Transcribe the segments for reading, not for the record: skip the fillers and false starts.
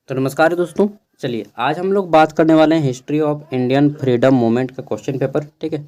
तो नमस्कार दोस्तों। चलिए आज हम लोग बात करने वाले हैं history of Indian freedom movement का क्वेश्चन पेपर। ठीक है,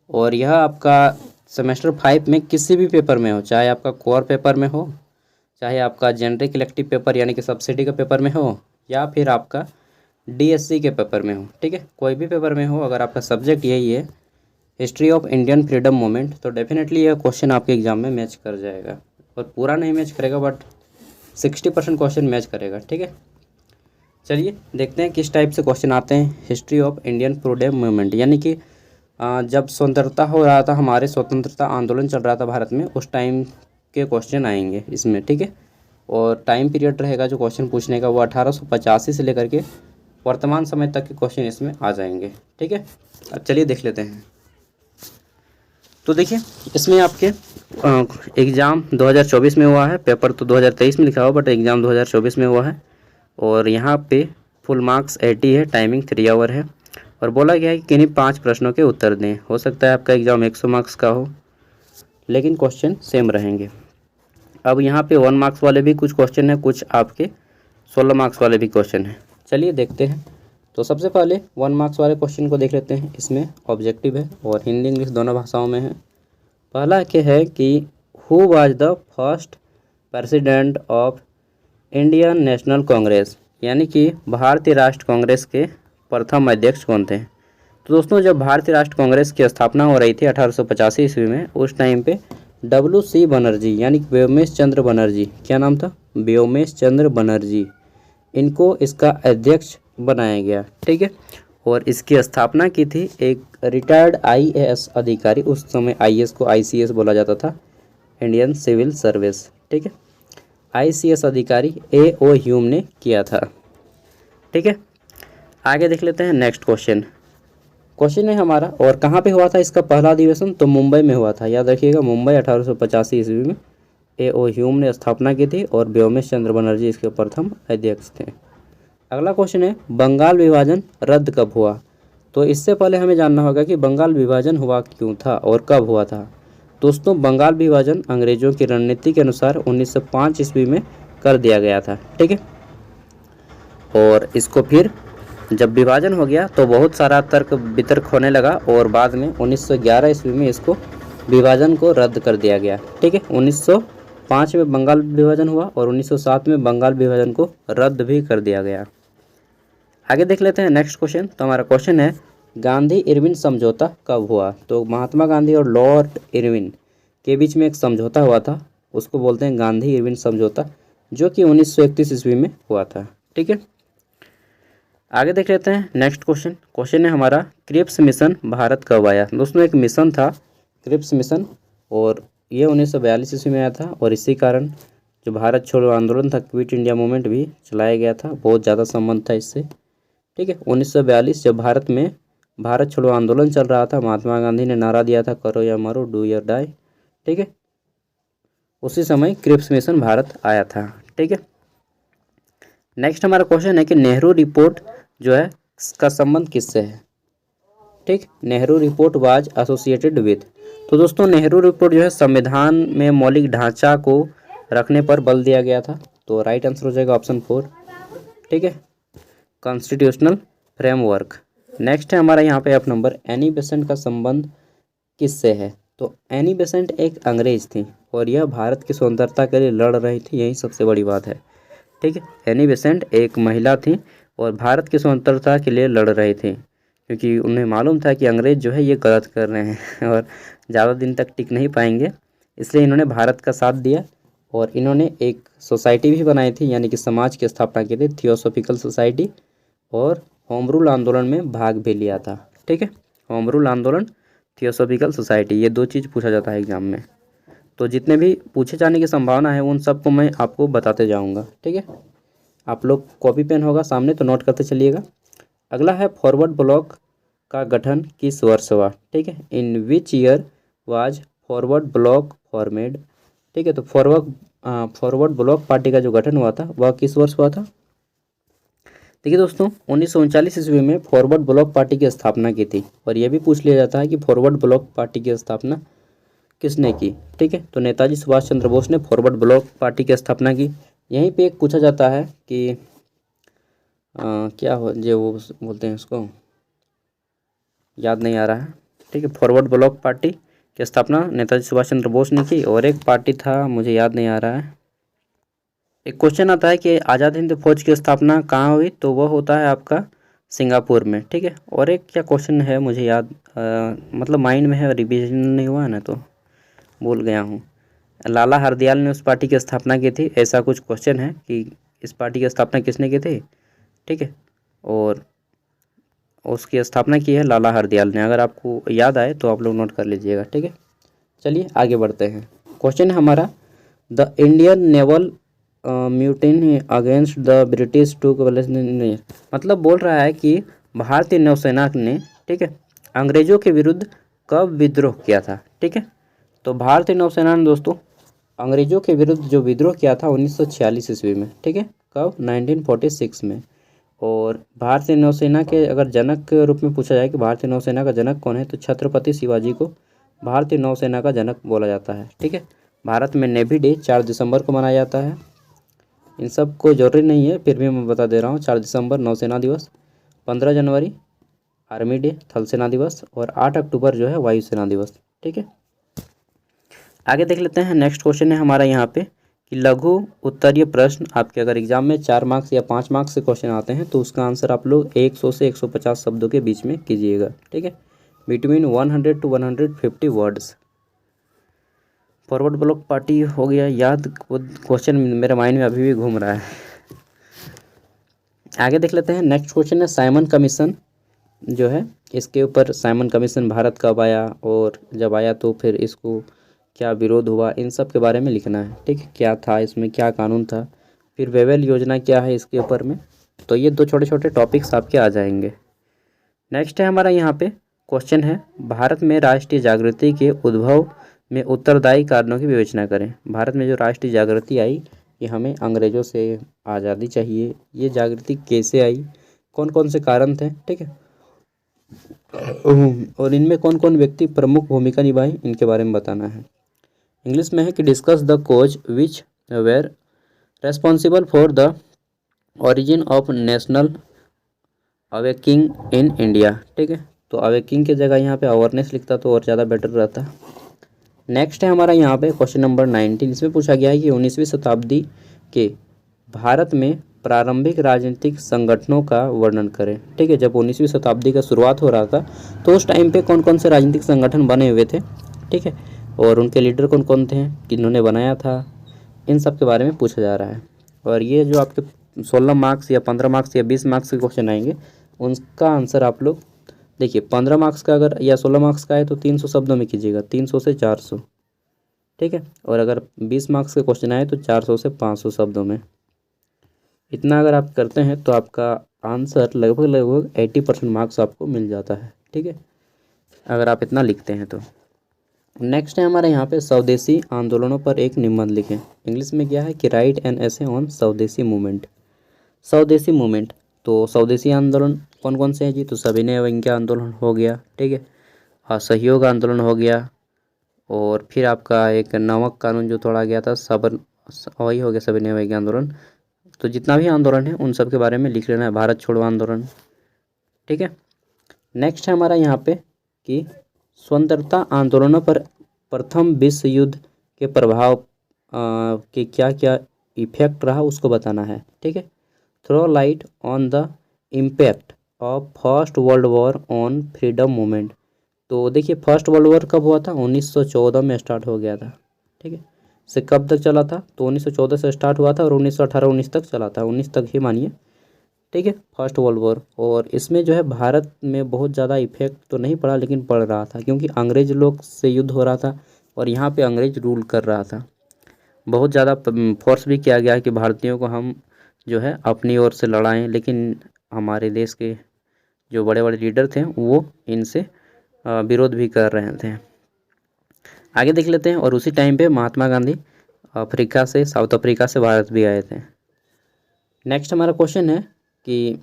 और यह आपका सेमेस्टर 5 में किसी भी पेपर में हो, चाहे आपका कोर पेपर में हो, चाहे आपका जेनरिक इलेक्टिव पेपर यानी कि सब्सिडी का पेपर में हो, या फिर आपका डीएससी के पेपर में हो। ठीक है, कोई भी पेपर में हो, अगर आपका सब्जेक्ट यही है history of Indian freedom movement, तो डेफिनेटली यह क्वेश्चन आपके एग्जाम में मैच कर जाएगा। और पूरा नहीं मैच करेगा बट 60% क्वेश्चन मैच करेगा। ठीक है, चलिए देखते हैं किस टाइप से क्वेश्चन आते हैं history of Indian freedom movement, यानी कि जब स्वतंत्रता हो रहा था, हमारे स्वतंत्रता आंदोलन चल रहा था भारत में, उस टाइम के क्वेश्चन आएंगे इसमें। ठीक है, और टाइम पीरियड रहेगा जो क्वेश्चन पूछने का वो 1885 से लेकर के वर्तमान समय तक के क्वेश्चन इसमें आ जाएंगे। ठीक है, अब चलिए देख लेते हैं। तो देखिए इसमें आपके एग्ज़ाम 2024 में हुआ है, पेपर तो 2023 में लिखा हुआ बट एग्ज़ाम 2024 में हुआ है। और यहाँ पे फुल मार्क्स 80 है, टाइमिंग 3 आवर है, और बोला गया है कि किन्हीं 5 प्रश्नों के उत्तर दें। हो सकता है आपका एग्ज़ाम 100 मार्क्स का हो, लेकिन क्वेश्चन सेम रहेंगे। अब यहाँ पे 1 मार्क्स वाले भी कुछ क्वेश्चन हैं, कुछ आपके 16 मार्क्स वाले भी क्वेश्चन हैं। चलिए देखते हैं। तो सबसे पहले 1 मार्क्स वाले क्वेश्चन को देख लेते हैं। इसमें ऑब्जेक्टिव है और हिंदी इंग्लिश दोनों भाषाओं में है। पहला क्या है कि who was the first president of Indian national Congress, यानी कि भारतीय राष्ट्र कांग्रेस के प्रथम अध्यक्ष कौन थे। तो दोस्तों जब भारतीय राष्ट्र कांग्रेस की स्थापना हो रही थी 1885 ईस्वी में, उस टाइम पे WC बनर्जी यानी व्योमेश चंद्र बनर्जी, क्या नाम था, व्योमेश चंद्र बनर्जी, इनको इसका अध्यक्ष बनाया गया। ठीक है, और इसकी स्थापना की थी एक रिटायर्ड IAS अधिकारी, उस समय IAS को ICS बोला जाता था, इंडियन सिविल सर्विस। ठीक है, ICS अधिकारी A.O. ह्यूम ने किया था। ठीक है, आगे देख लेते हैं नेक्स्ट क्वेश्चन। क्वेश्चन है हमारा, और कहाँ पे हुआ था इसका पहला अधिवेशन, तो मुंबई में हुआ था। याद रखिएगा, मुंबई 1885 ईस्वी में A.O. ह्यूम ने स्थापना की थी और व्योमेश चंद्र बनर्जी इसके प्रथम अध्यक्ष थे। अगला क्वेश्चन है बंगाल विभाजन रद्द कब हुआ। तो इससे पहले हमें जानना होगा कि बंगाल विभाजन हुआ क्यों था और कब हुआ था। दोस्तों बंगाल विभाजन अंग्रेजों की रणनीति के अनुसार 1905 ईस्वी में कर दिया गया था। ठीक है, और इसको फिर जब विभाजन हो गया तो बहुत सारा तर्क वितर्क होने लगा, और बाद में 1911 ईस्वी में इसको विभाजन को रद्द कर दिया गया। ठीक है, 1905 में बंगाल विभाजन हुआ और 1907 में बंगाल विभाजन को रद्द भी कर दिया गया। आगे देख लेते हैं नेक्स्ट क्वेश्चन। तो हमारा क्वेश्चन है गांधी इरविन समझौता कब हुआ। तो महात्मा गांधी और लॉर्ड इरविन के बीच में एक समझौता हुआ था, उसको बोलते हैं गांधी इरविन समझौता, जो कि 1931 ईस्वी में हुआ था। ठीक है, आगे देख लेते हैं नेक्स्ट क्वेश्चन। क्वेश्चन है हमारा क्रिप्स मिशन भारत कब आया। दोस्तों एक मिशन था क्रिप्स मिशन, और ये 1942 ईस्वी में आया था, और इसी कारण जो भारत छोड़ो आंदोलन था, क्विट इंडिया मूवमेंट भी चलाया गया था, बहुत ज़्यादा संबंध था इससे। ठीक है, 1942 जब भारत में भारत छोड़ो आंदोलन चल रहा था, महात्मा गांधी ने नारा दिया था करो या मरो, डू या डाई। ठीक है, उसी समय क्रिप्स मिशन भारत आया था। ठीक है, नेक्स्ट हमारा क्वेश्चन है कि नेहरू रिपोर्ट जो है इसका संबंध किससे है। ठीक, Nehru report was associated with. तो दोस्तों नेहरू रिपोर्ट जो है संविधान में मौलिक ढांचा को रखने पर बल दिया गया था, तो राइट आंसर हो जाएगा ऑप्शन 4। ठीक है, कॉन्स्टिट्यूशनल फ्रेमवर्क। नेक्स्ट है हमारा यहाँ पे आप नंबर, एनी बेसेंट का संबंध किससे है। तो एनी बेसेंट एक अंग्रेज थी और यह भारत की स्वतंत्रता के लिए लड़ रही थी, यही सबसे बड़ी बात है। ठीक है, एनी बेसेंट एक महिला थी और भारत की स्वतंत्रता के लिए लड़ रही थी, क्योंकि उन्हें मालूम था कि अंग्रेज जो है ये गलत कर रहे हैं और ज़्यादा दिन तक टिक नहीं पाएंगे, इसलिए इन्होंने भारत का साथ दिया। और इन्होंने एक सोसाइटी भी बनाई थी, यानी कि समाज की स्थापना की थी, थियोसॉफिकल सोसाइटी, और होम रूल आंदोलन में भाग भी लिया था। ठीक है, होम रूल आंदोलन, थियोसॉफिकल सोसाइटी, ये 2 चीज़ पूछा जाता है एग्जाम में। तो जितने भी पूछे जाने की संभावना है उन सबको मैं आपको बताते जाऊंगा। ठीक है, आप लोग कॉपी पेन होगा सामने तो नोट करते चलिएगा। अगला है फॉरवर्ड ब्लॉक का गठन किस वर्ष हुआ। ठीक है, in which year was forward bloc formed. ठीक है, तो फॉरवर्ड ब्लॉक पार्टी का जो गठन हुआ था वह किस वर्ष हुआ था। देखिए दोस्तों 1939 ईस्वी में फॉरवर्ड ब्लॉक पार्टी की स्थापना की थी, और यह भी पूछ लिया जाता है कि फॉरवर्ड ब्लॉक पार्टी की स्थापना किसने की। ठीक है, तो नेताजी सुभाष चंद्र बोस ने फॉरवर्ड ब्लॉक पार्टी की स्थापना की। यहीं पे एक पूछा जाता है कि क्या हो जो वो बोलते हैं उसको, याद नहीं आ रहा है। ठीक है, फॉरवर्ड ब्लॉक पार्टी की स्थापना नेताजी सुभाष चंद्र बोस ने की, और एक पार्टी था मुझे याद नहीं आ रहा है। एक क्वेश्चन आता है कि आज़ाद हिंद फौज की स्थापना कहाँ हुई, तो वह होता है आपका सिंगापुर में। ठीक है, और एक क्या क्वेश्चन है मुझे याद मतलब माइंड में है, रिवीजन नहीं हुआ है ना तो भूल गया हूँ। लाला हरदयाल ने उस पार्टी की स्थापना की थी, ऐसा कुछ क्वेश्चन है कि इस पार्टी की स्थापना किसने की थी। ठीक है, और उसकी स्थापना की है लाला हरदयाल ने। अगर आपको याद आए तो आप लोग नोट कर लीजिएगा। ठीक है, चलिए आगे बढ़ते हैं। क्वेश्चन है हमारा, the Indian naval mutiny against the British to मतलब बोल रहा है कि भारतीय नौसेना ने, ठीक है, अंग्रेजों के विरुद्ध कब विद्रोह किया था। ठीक है, तो भारतीय नौसेना ने दोस्तों अंग्रेजों के विरुद्ध जो विद्रोह किया था 1946 ईस्वी में। ठीक है, कब, 1946 में। और भारतीय नौसेना के अगर जनक के रूप में पूछा जाए कि भारतीय नौसेना का जनक कौन है, तो छत्रपति शिवाजी को भारतीय नौसेना का जनक बोला जाता है। ठीक है, भारत में नेवी डे 4 दिसंबर को मनाया जाता है। इन सब को जरूरी नहीं है, फिर भी मैं बता दे रहा हूँ। 4 दिसंबर नौसेना दिवस, 15 जनवरी आर्मी डे थल सेना दिवस, और 8 अक्टूबर जो है वायुसेना दिवस। ठीक है, आगे देख लेते हैं। नेक्स्ट क्वेश्चन है हमारा यहाँ पे कि लघु उत्तरीय प्रश्न आपके अगर एग्जाम में 4 मार्क्स या 5 मार्क्स से क्वेश्चन आते हैं तो उसका आंसर आप लोग 100 से 150 शब्दों के बीच में कीजिएगा। ठीक है, between 100 to 150 words. Forward Bloc party हो गया याद, क्वेश्चन मेरे माइंड में अभी भी घूम रहा है। आगे देख लेते हैं। नेक्स्ट क्वेश्चन है साइमन कमीशन जो है, इसके ऊपर साइमन कमीशन भारत कब आया, और जब आया तो फिर इसको क्या विरोध हुआ, इन सब के बारे में लिखना है। ठीक है, क्या था इसमें, क्या कानून था, फिर वेवेल योजना क्या है इसके ऊपर में। तो ये 2 छोटे छोटे टॉपिक्स आपके आ जाएंगे। नेक्स्ट है हमारा यहाँ पे क्वेश्चन है, भारत में राष्ट्रीय जागृति के उद्भव में उत्तरदायी कारणों की विवेचना करें। भारत में जो राष्ट्रीय जागृति आई, कि हमें अंग्रेज़ों से आज़ादी चाहिए, ये जागृति कैसे आई, कौन कौन से कारण थे। ठीक है, और इनमें कौन कौन व्यक्ति प्रमुख भूमिका निभाई, इनके बारे में बताना है। इंग्लिश में है कि discuss the cause which were responsible for the origin of national awakening in India. ठीक है, तो अवेकिंग की जगह यहाँ पे अवेयरनेस लिखता तो और ज़्यादा बेटर रहता। नेक्स्ट है हमारा यहाँ पे क्वेश्चन नंबर 19। इसमें पूछा गया है कि 19वीं शताब्दी के भारत में प्रारंभिक राजनीतिक संगठनों का वर्णन करें। ठीक है, जब 19वीं शताब्दी का शुरुआत हो रहा था तो उस टाइम पे कौन कौन से राजनीतिक संगठन बने हुए थे। ठीक है, और उनके लीडर कौन कौन थे, किन्होंने बनाया था, इन सब के बारे में पूछा जा रहा है। और ये जो आपके 16 मार्क्स या 15 मार्क्स या 20 मार्क्स के क्वेश्चन आएंगे, उनका आंसर आप लोग देखिए 15 मार्क्स का अगर या 16 मार्क्स का है तो 300 शब्दों में कीजिएगा, 300 से 400। ठीक है, और अगर 20 मार्क्स के क्वेश्चन आए तो 400 से 500 शब्दों में। इतना अगर आप करते हैं तो आपका आंसर लगभग 80% मार्क्स आपको मिल जाता है। ठीक है, अगर आप इतना लिखते हैं तो। नेक्स्ट है हमारे यहाँ पे स्वदेशी आंदोलनों पर एक निबंध लिखें। इंग्लिश में क्या है कि राइट एन एसे ऑन स्वदेशी मूवमेंट। स्वदेशी मूवमेंट, तो स्वदेशी आंदोलन कौन कौन से हैं जी, तो सविनय अवज्ञा आंदोलन हो गया। ठीक है, असहयोग आंदोलन हो गया, और फिर आपका एक नमक कानून जो तोड़ा गया था, वही हो गया सविनय अवज्ञा आंदोलन। तो जितना भी आंदोलन है उन सब के बारे में लिख लेना है, भारत छोड़ो आंदोलन। ठीक है, नेक्स्ट है हमारा यहाँ पे कि स्वतंत्रता आंदोलनों पर प्रथम विश्व युद्ध के प्रभाव के क्या क्या इफेक्ट रहा उसको बताना है। ठीक है, throw light on the impact of first world war on freedom movement. तो देखिए फर्स्ट वर्ल्ड वॉर कब हुआ था, 1914 में स्टार्ट हो गया था। ठीक है, से कब तक चला था, तो 1914 से स्टार्ट हुआ था और 1918-19 तक चला था, 19 तक ही मानिए। ठीक है, फर्स्ट वर्ल्ड वॉर। और इसमें जो है भारत में बहुत ज़्यादा इफेक्ट तो नहीं पड़ा, लेकिन पड़ रहा था क्योंकि अंग्रेज लोग से युद्ध हो रहा था और यहाँ पे अंग्रेज रूल कर रहा था। बहुत ज़्यादा फोर्स भी किया गया कि भारतीयों को हम जो है अपनी ओर से लड़ाएं, लेकिन हमारे देश के जो बड़े बड़े लीडर थे वो इनसे विरोध भी कर रहे थे। आगे देख लेते हैं। और उसी टाइम पे महात्मा गांधी अफ्रीका से, साउथ अफ्रीका से भारत भी आए थे। नेक्स्ट हमारा क्वेश्चन है कि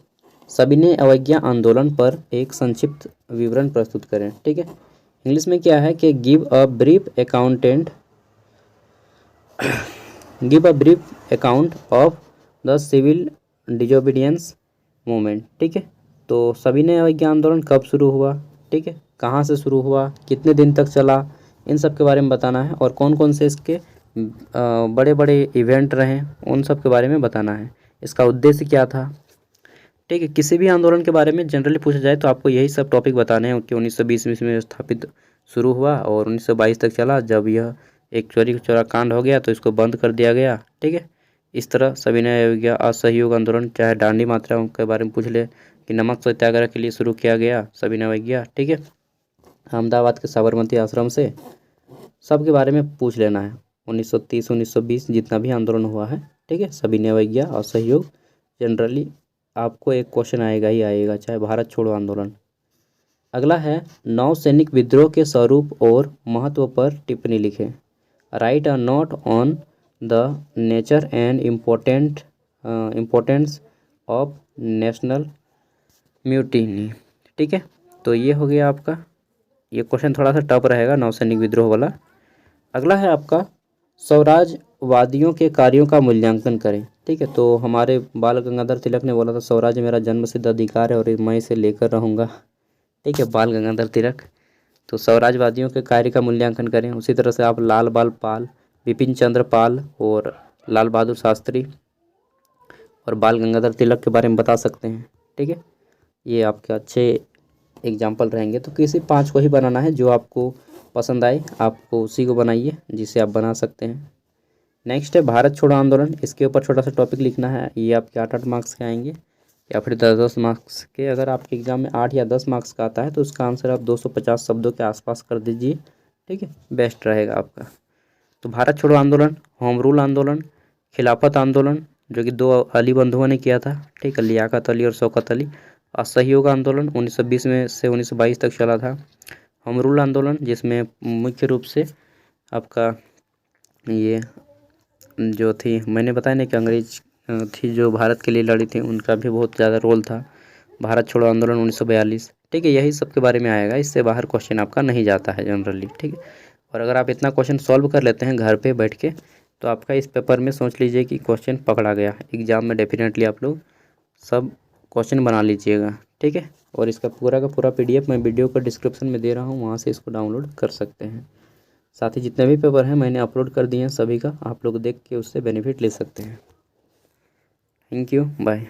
सविनय अवज्ञा आंदोलन पर एक संक्षिप्त विवरण प्रस्तुत करें। ठीक है, इंग्लिश में क्या है कि give a brief account of the civil disobedience movement, ठीक है। तो सविनय अवज्ञा आंदोलन कब शुरू हुआ, ठीक है, कहाँ से शुरू हुआ, कितने दिन तक चला, इन सब के बारे में बताना है। और कौन कौन से इसके बड़े बड़े इवेंट रहे उन सब के बारे में बताना है। इसका उद्देश्य क्या था, ठीक है। किसी भी आंदोलन के बारे में जनरली पूछा जाए तो आपको यही सब टॉपिक बताने हैं कि 1920 ईस्वी में स्थापित शुरू हुआ और 1922 तक चला, जब यह एक चोरी चोरा कांड हो गया तो इसको बंद कर दिया गया, ठीक है। इस तरह सविनय अवज्ञा असहयोग आंदोलन, चाहे दांडी मात्रा के बारे में पूछ ले कि नमक सत्याग्रह के लिए शुरू किया गया सविनय अवज्ञा, ठीक है। अहमदाबाद के साबरमती आश्रम से सब के बारे में पूछ लेना है। 1930 1920 जितना भी आंदोलन हुआ है, ठीक है, सविनय अवज्ञा असहयोग, जनरली आपको एक क्वेश्चन आएगा ही आएगा, चाहे भारत छोड़ो आंदोलन। अगला है नौ सैनिक विद्रोह के स्वरूप और महत्व पर टिप्पणी लिखें। Right a note on the nature and importance of national mutiny, ठीक है। तो ये हो गया आपका, ये क्वेश्चन थोड़ा सा टफ रहेगा नौसैनिक विद्रोह वाला। अगला है आपका स्वराजवादियों के कार्यों का मूल्यांकन करें, ठीक है। तो हमारे बाल गंगाधर तिलक ने बोला था स्वराज मेरा जन्मसिद्ध अधिकार है और मैं इसे लेकर रहूँगा, ठीक है, बाल गंगाधर तिलक। तो स्वराजवादियों के कार्य का मूल्यांकन करें। उसी तरह से आप लाल बाल पाल, बिपिन चंद्र पाल और लाल बहादुर शास्त्री और बाल गंगाधर तिलक के बारे में बता सकते हैं, ठीक है। ये आपके अच्छे एग्जाम्पल रहेंगे। तो किसी 5 को ही बनाना है, जो आपको पसंद आए आपको उसी को बनाइए जिसे आप बना सकते हैं। नेक्स्ट है भारत छोड़ो आंदोलन, इसके ऊपर छोटा सा टॉपिक लिखना है। ये आपके 8-8 मार्क्स के आएंगे या फिर 10-10 मार्क्स के। अगर आपके एग्जाम में 8 या 10 मार्क्स का आता है तो उसका आंसर आप 250 शब्दों के आसपास कर दीजिए, ठीक है, बेस्ट रहेगा आपका। तो भारत छोड़ो आंदोलन, होम रूल आंदोलन, खिलाफत आंदोलन जो कि 2 अली बंधुओं ने किया था, ठीक है, लियाकत अली और शौकत अली। असहयोग आंदोलन 1920 में से 1922 तक चला था। होम रूल आंदोलन जिसमें मुख्य रूप से आपका ये जो थी, मैंने बताया ना कि अंग्रेज थी जो भारत के लिए लड़ी थी, उनका भी बहुत ज़्यादा रोल था। भारत छोड़ो आंदोलन 1942, ठीक है, यही सब के बारे में आएगा। इससे बाहर क्वेश्चन आपका नहीं जाता है जनरली, ठीक है। और अगर आप इतना क्वेश्चन सॉल्व कर लेते हैं घर पे बैठ के तो आपका इस पेपर में समझ लीजिए कि क्वेश्चन पकड़ा गया। एग्जाम में डेफिनेटली आप लोग सब क्वेश्चन बना लीजिएगा, ठीक है। और इसका पूरा का पूरा PDF मैं वीडियो को डिस्क्रिप्शन में दे रहा हूँ, वहाँ से इसको डाउनलोड कर सकते हैं। साथ ही जितने भी पेपर हैं मैंने अपलोड कर दिए हैं सभी का, आप लोग देख के उससे बेनिफिट ले सकते हैं। Thank you, bye.